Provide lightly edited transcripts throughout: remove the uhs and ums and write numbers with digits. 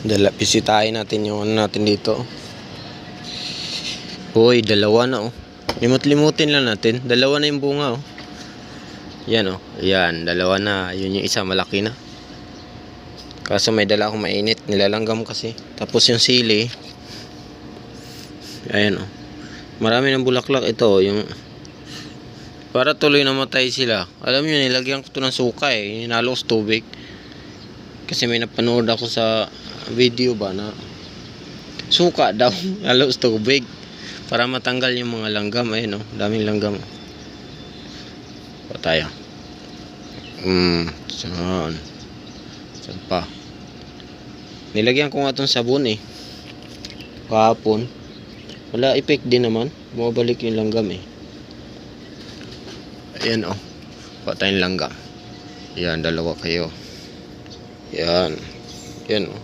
Bisitahin natin yung ano natin dito. Uy, dalawa na oh. Limot-limutin lang natin. Dalawa na yung bunga oh. Yan oh. Yan, dalawa na. Yun yung isa malaki na. Kaso may dala akong mainit. Nilalanggam kasi. Tapos yung sili. Ayan oh. Marami ng bulaklak ito oh. Yung para tuloy namatay sila. Alam nyo, nilagyan ko ito ng suka eh. Hinalos tubig. Kasi may napanood ako sa video ba na suka daw. Halos tubig. Para matanggal yung mga langgam. Ayun oh. Daming langgam. Pa tayo. Saan? Saan pa? Nilagyan ko nga itong sabon eh. Kahapon. Wala effect din naman. Bumabalik yung langgam eh. Ayan oh. Patayin langgam. Yan, dalawa kayo. Yan. Yan oh.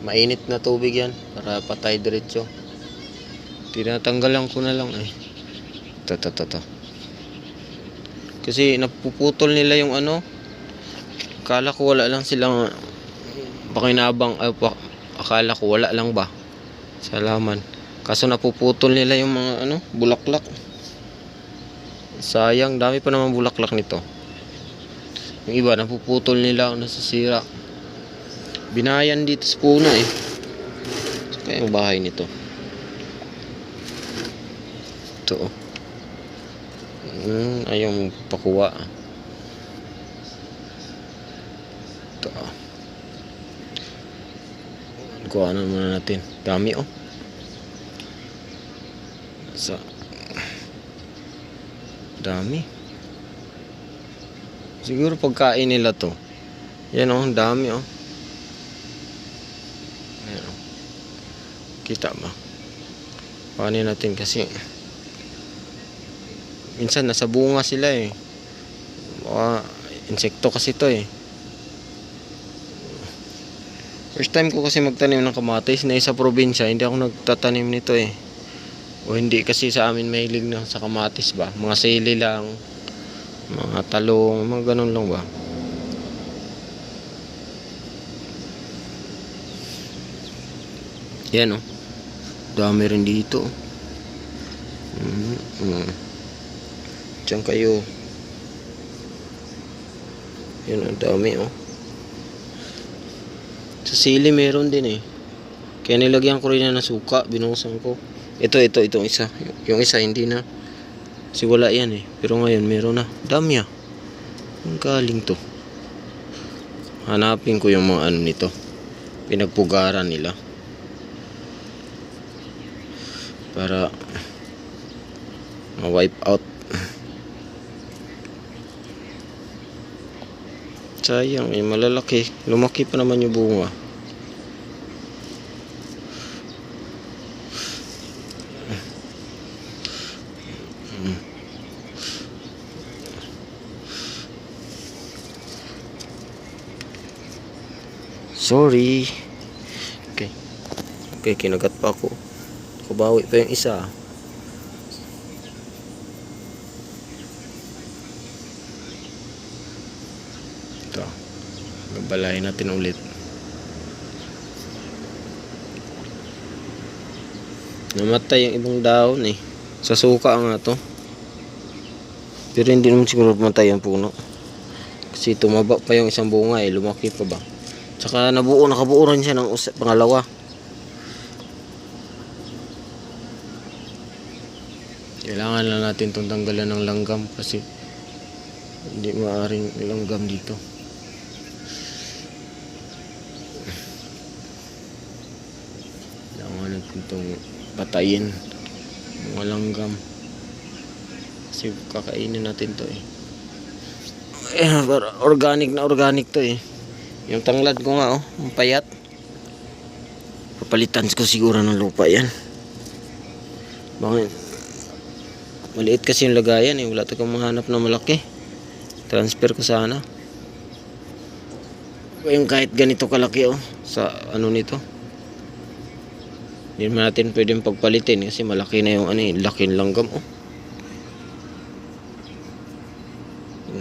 Mainit na tubig yan. Para patay diretso. Tinatanggalan ko na lang eh. Ito. Kasi napuputol nila yung ano. Akala ko wala lang silang pakinabang. Akala ko wala lang ba sa laman. Kaso napuputol nila yung mga ano, bulaklak. Sayang, dami pa naman bulaklak nito. Yung iba napuputol nila, nasasira. Binayan dito sa puno eh. So, kaya yung bahay nito. Ito oh. Ayaw mong pakuha. Ito oh. Kuhanan muna natin. Dami oh. Dami. Siguro pagkain nila to. Yan oh, dami oh. Ayan oh. Kita ba? Kuhanin natin kasi minsan nasa bunga sila eh. Insekto kasi to eh. First time ko kasi magtanim ng kamatis na sa probinsya. Hindi ako nagtatanim nito eh. O hindi kasi sa amin mahilig na sa kamatis ba. Mga sili lang. Mga talong. Mga ganun lang ba. Yan oh. Dami rin dito. Diyan kayo. Yan ang dami oh. Sa sili meron din eh. Kaya nilagyan ko rin na ng suka. Binuhusan ko. Itong isa. Yung isa hindi na. Kasi wala yan eh. Pero ngayon meron na. Dami ah. Ang galing to. Hanapin ko yung mga ano nito. Pinagpugaran nila. Para ma-wipe out. Sayang eh. Malalaki. Lumaki pa naman yung bunga. Sorry. Okay, kinagat pa ako. Kubawi pa yung isa. Ito. Gabalayin natin ulit. Namatay yung ibang daon eh. Sa suka nga to. Pero hindi naman siguro matay ang puno. Kasi tumaba pa yung isang bunga eh. Lumaki pa ba. Tsaka nakabuo rin siya ng pangalawa. Kailangan lang natin itong tanggalan ng langgam kasi hindi maaaring langgam dito. Kailangan natin itong patayin mga langgam kasi kakainin natin to eh. Organic to eh. Yung tanglad ko nga oh, ang payat. Papalitan ko siguro ng lupa yan. Bakit? Maliit kasi yung lagayan eh. Wala tayong mahanap na malaki. Transfer ko sana. Yung kahit ganito kalaki oh. Sa ano nito. Hindi natin pwedeng pagpalitin kasi malaki na yung ano eh. Laki ng langgam oh.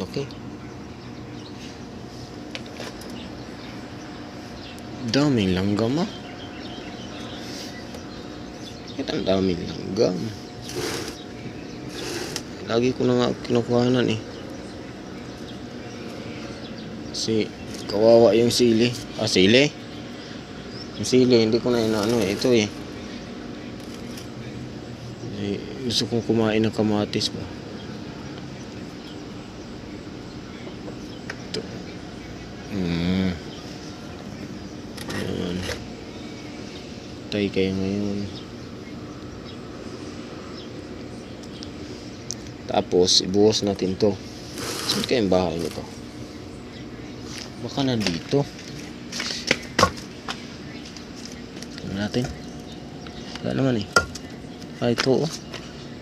Laki. Daming langgam ah. Ito ang daming langgam. Lagi ko na nga kinukuhanan eh. Kasi kawawa yung sili. Ah, sili? Yung sili, hindi ko na inaano eh. Ito eh. Gusto kong kumain ng kamatis ba. Ito. Ayan. Tay kayo ngayon. Tapos ibuhos natin to. Saan kayong bahay nito? Baka nandito. Tingnan natin. Wala naman eh. Ah, ito oh.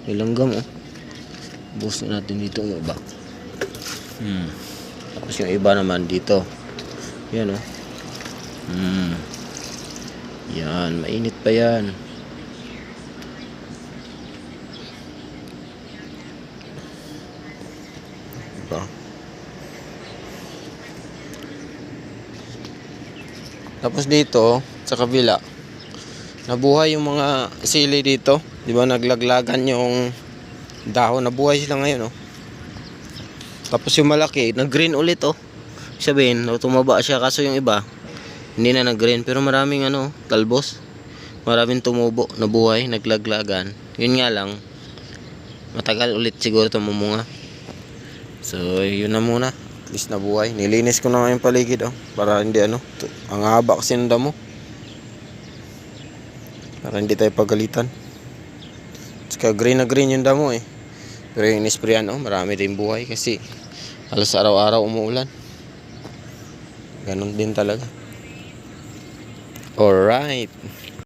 May langgam oh. Ibuhos na natin dito yung iba. Tapos yung iba naman dito. Yan oh. Yan, mainit pa yan. Diba? Tapos dito sa kabila nabuhay yung mga sili dito. Diba naglaglagan yung dahon. Nabuhay sila ngayon oh. Tapos yung malaki nag-green ulit oh. Sabihin, tumaba siya. Kaso yung iba hindi na nag-green. Pero maraming talbos. Maraming tumubo, nabuhay, naglaglagan. Yun nga lang, matagal ulit siguro tumumunga. So yun na muna. At least nabuhay. Nilinis ko na nga yung paligid oh. Para hindi ang haba kasi ng damo. Para hindi tayo pagalitan. Saka green na green yung damo eh. Pero yung inisprayan oh, marami din buhay. Kasi halos araw-araw umuulan. Ganon din talaga. Alright.